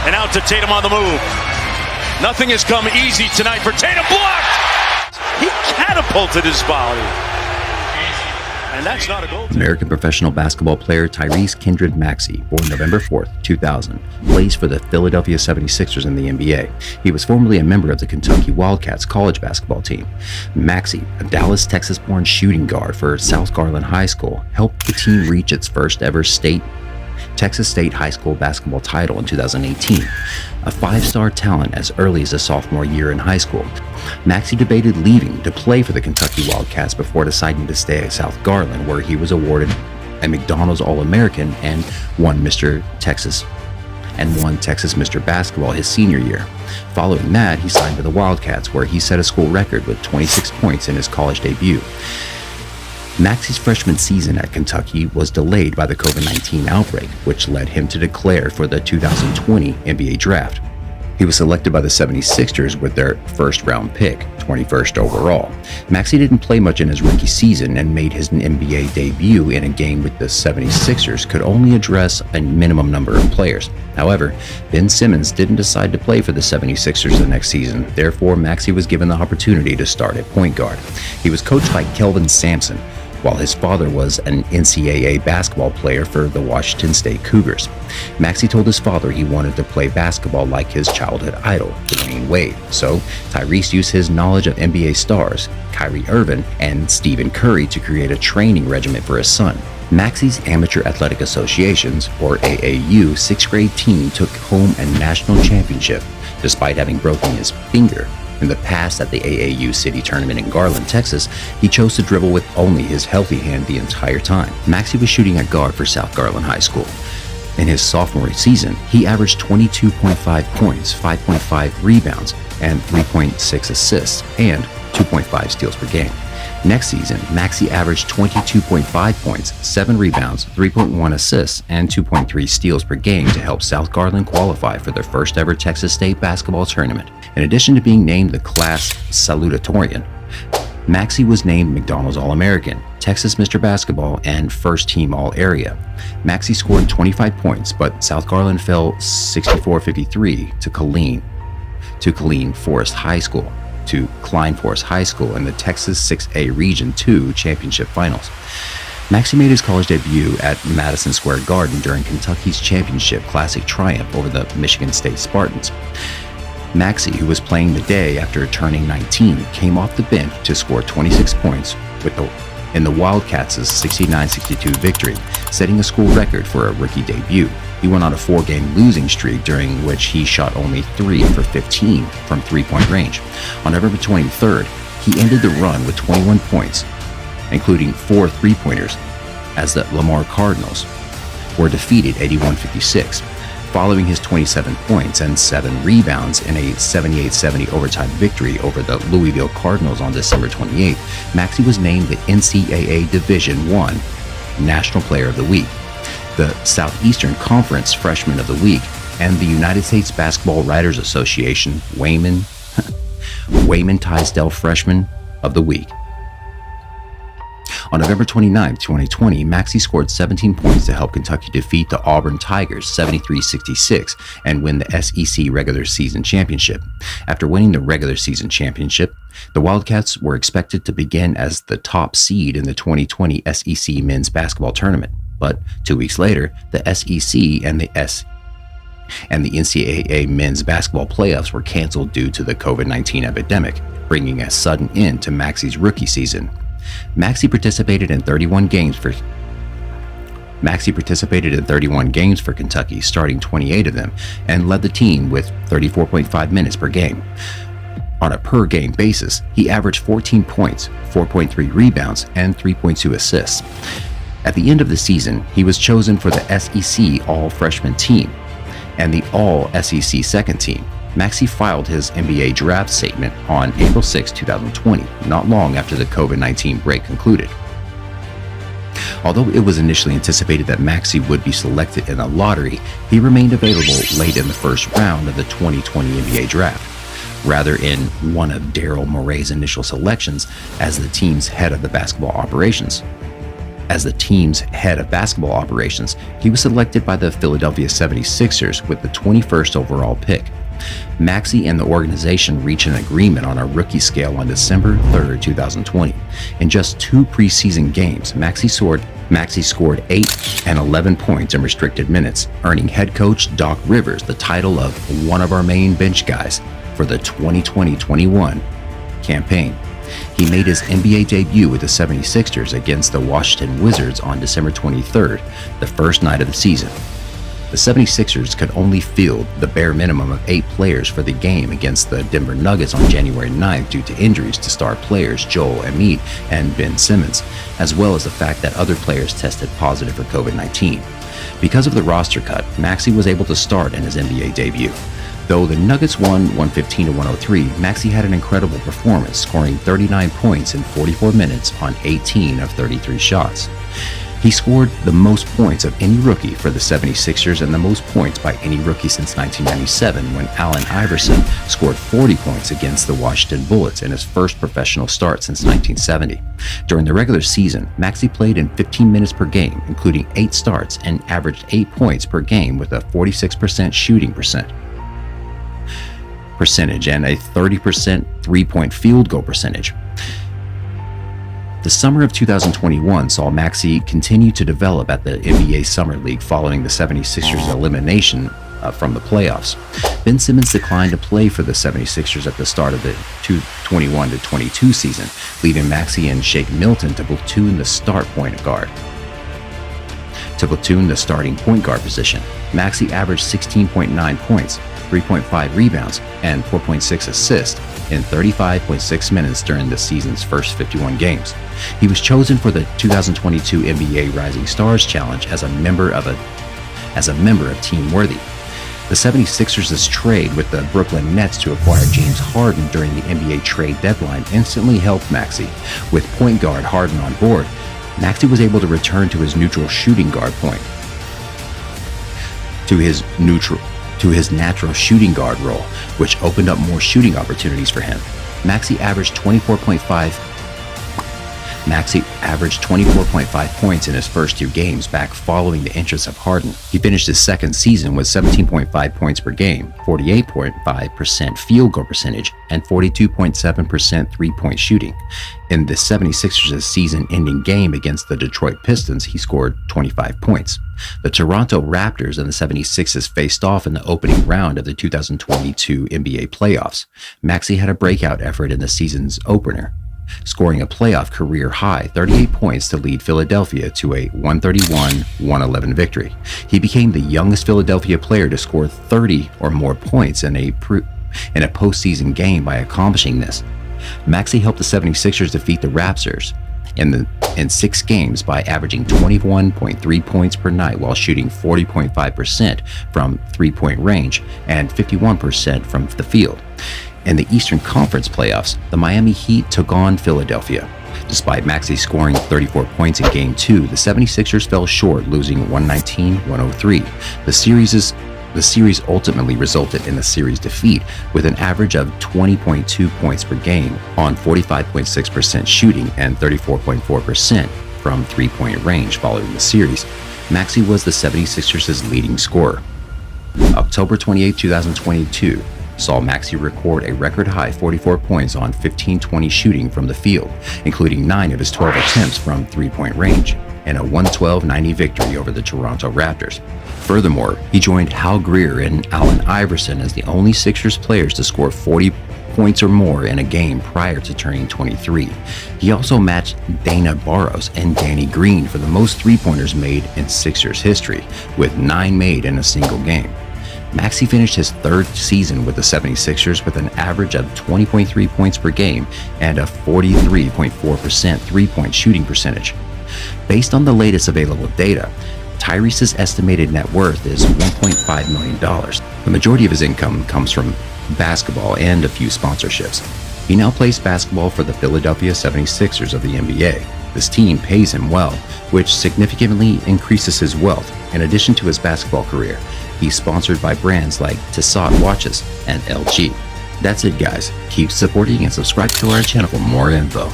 And out to Tatum on the move. Nothing has come easy tonight for Tatum. Blocked! He catapulted his body. And that's not a goal. American professional basketball player Tyrese Maxey, born November 4th, 2000, plays for the Philadelphia 76ers in the NBA. He was formerly a member of the Kentucky Wildcats college basketball team. Maxey, a Dallas, Texas-born shooting guard for South Garland High School, helped the team reach its first ever Texas State high school basketball title in 2018. A five-star talent as early as his sophomore year in high school, Maxey debated leaving to play for the Kentucky Wildcats before deciding to stay at South Garland, where he was awarded a McDonald's All-American and won Texas Mr. Basketball his senior year. Following that, he signed to the Wildcats, where he set a school record with 26 points in his college debut. Maxey's freshman season at Kentucky was delayed by the COVID-19 outbreak, which led him to declare for the 2020 NBA draft. He was selected by the 76ers with their first-round pick, 21st overall. Maxey didn't play much in his rookie season and made his NBA debut in a game with the 76ers could only address a minimum number of players. However, Ben Simmons didn't decide to play for the 76ers the next season. Therefore, Maxey was given the opportunity to start at point guard. He was coached by Kelvin Sampson, while his father was an NCAA basketball player for the Washington State Cougars. Maxey told his father he wanted to play basketball like his childhood idol, Dwayne Wade. So, Tyrese used his knowledge of NBA stars, Kyrie Irving and Stephen Curry, to create a training regimen for his son. Maxey's Amateur Athletic Association's, or AAU, sixth grade team took home a national championship, despite having broken his finger. In the past at the AAU City Tournament in Garland, Texas, he chose to dribble with only his healthy hand the entire time. Maxey was shooting at guard for South Garland High School. In his sophomore season, he averaged 22.5 points, 5.5 rebounds, and 3.6 assists, and 2.5 steals per game. Next season, Maxey averaged 22.5 points, 7 rebounds, 3.1 assists, and 2.3 steals per game to help South Garland qualify for their first ever Texas State basketball tournament. In addition to being named the class salutatorian, Maxey was named McDonald's All-American, Texas Mr. Basketball, and First Team All-Area. Maxey scored 25 points, but South Garland fell 64-53 to Klein Forest High School in the Texas 6A Region 2 Championship Finals. Maxey made his college debut at Madison Square Garden during Kentucky's championship classic triumph over the Michigan State Spartans. Maxey, who was playing the day after turning 19, came off the bench to score 26 points in the Wildcats' 69-62 victory, setting a school record for a rookie debut. He went on a 4-game losing streak during which he shot only 3 for 15 from three-point range. On November 23rd, he ended the run with 21 points, including 4 three-pointers, as the Lamar Cardinals were defeated 81-56. Following his 27 points and 7 rebounds in a 78-70 overtime victory over the Louisville Cardinals on December 28th, Maxey was named the NCAA Division I National Player of the Week, the Southeastern Conference Freshman of the Week, and the United States Basketball Writers Association Wayman Tisdale Freshman of the Week. On November 29, 2020, Maxey scored 17 points to help Kentucky defeat the Auburn Tigers 73-66 and win the SEC regular season championship. After winning the regular season championship, the Wildcats were expected to begin as the top seed in the 2020 SEC men's basketball tournament. But 2 weeks later, the SEC and the NCAA men's basketball playoffs were canceled due to the COVID-19 epidemic, bringing a sudden end to Maxey's rookie season. Maxey participated in 31 games for Kentucky, starting 28 of them, and led the team with 34.5 minutes per game. On a per-game basis, he averaged 14 points, 4.3 rebounds, and 3.2 assists. At the end of the season, he was chosen for the SEC All-Freshman team and the All-SEC second team. Maxey filed his NBA draft statement on April 6, 2020, not long after the COVID-19 break concluded. Although it was initially anticipated that Maxey would be selected in a lottery, he remained available late in the first round of the 2020 NBA draft, rather in one of Daryl Morey's initial selections as the team's head of the basketball operations. As the team's head of basketball operations, he was selected by the Philadelphia 76ers with the 21st overall pick. Maxey and the organization reached an agreement on a rookie scale on December 3, 2020. In just 2 preseason games, Maxey scored 8 and 11 points in restricted minutes, earning head coach Doc Rivers the title of one of our main bench guys for the 2020-21 campaign. He made his NBA debut with the 76ers against the Washington Wizards on December 23rd, the first night of the season. The 76ers could only field the bare minimum of 8 players for the game against the Denver Nuggets on January 9th due to injuries to star players Joel Embiid and Ben Simmons, as well as the fact that other players tested positive for COVID-19. Because of the roster cut, Maxey was able to start in his NBA debut. Though the Nuggets won 115-103, Maxey had an incredible performance, scoring 39 points in 44 minutes on 18 of 33 shots. He scored the most points of any rookie for the 76ers and the most points by any rookie since 1997 when Allen Iverson scored 40 points against the Washington Bullets in his first professional start since 1970. During the regular season, Maxey played in 15 minutes per game, including 8 starts, and averaged 8 points per game with a 46% shooting percentage and a 30% three-point field goal percentage. The summer of 2021 saw Maxey continue to develop at the NBA Summer League following the 76ers' elimination from the playoffs. Ben Simmons declined to play for the 76ers at the start of the 21-22 season, leaving Maxey and Shake Milton to platoon the starting point guard position. Maxey averaged 16.9 points, 3.5 rebounds, and 4.6 assists in 35.6 minutes during the season's first 51 games. He was chosen for the 2022 NBA Rising Stars Challenge as a member of Team Worthy. The 76ers' trade with the Brooklyn Nets to acquire James Harden during the NBA trade deadline instantly helped Maxey. With point guard Harden on board, Maxey was able to return to his neutral shooting guard point, to his natural shooting guard role, which opened up more shooting opportunities for him. Maxey averaged 24.5 points in his first 2 games back following the entrance of Harden. He finished his second season with 17.5 points per game, 48.5% field goal percentage, and 42.7% three-point shooting. In the 76ers' season-ending game against the Detroit Pistons, he scored 25 points. The Toronto Raptors and the 76ers faced off in the opening round of the 2022 NBA playoffs. Maxey had a breakout effort in the season's opener, scoring a playoff career-high 38 points to lead Philadelphia to a 131-111 victory. He became the youngest Philadelphia player to score 30 or more points in a postseason game by accomplishing this. Maxey helped the 76ers defeat the Raptors in 6 games by averaging 21.3 points per night while shooting 40.5% from three-point range and 51% from the field. In the Eastern Conference playoffs, the Miami Heat took on Philadelphia. Despite Maxey scoring 34 points in Game 2, the 76ers fell short, losing 119-103. The series ultimately resulted in a series defeat with an average of 20.2 points per game on 45.6% shooting and 34.4% from three-point range. Following the series, Maxey was the 76ers' leading scorer. October 28, 2022 saw Maxey record a record-high 44 points on 15-20 shooting from the field, including 9 of his 12 attempts from three-point range, in a 112-90 victory over the Toronto Raptors. Furthermore, he joined Hal Greer and Allen Iverson as the only Sixers players to score 40 points or more in a game prior to turning 23. He also matched Dana Barros and Danny Green for the most three-pointers made in Sixers history, with 9 made in a single game. Maxey finished his 3rd season with the 76ers with an average of 20.3 points per game and a 43.4% three-point shooting percentage. Based on the latest available data, Tyrese's estimated net worth is $1.5 million. The majority of his income comes from basketball and a few sponsorships. He now plays basketball for the Philadelphia 76ers of the NBA. This team pays him well, which significantly increases his wealth. In addition to his basketball career, he's sponsored by brands like Tissot Watches and LG. That's it, guys. Keep supporting and subscribe to our channel for more info.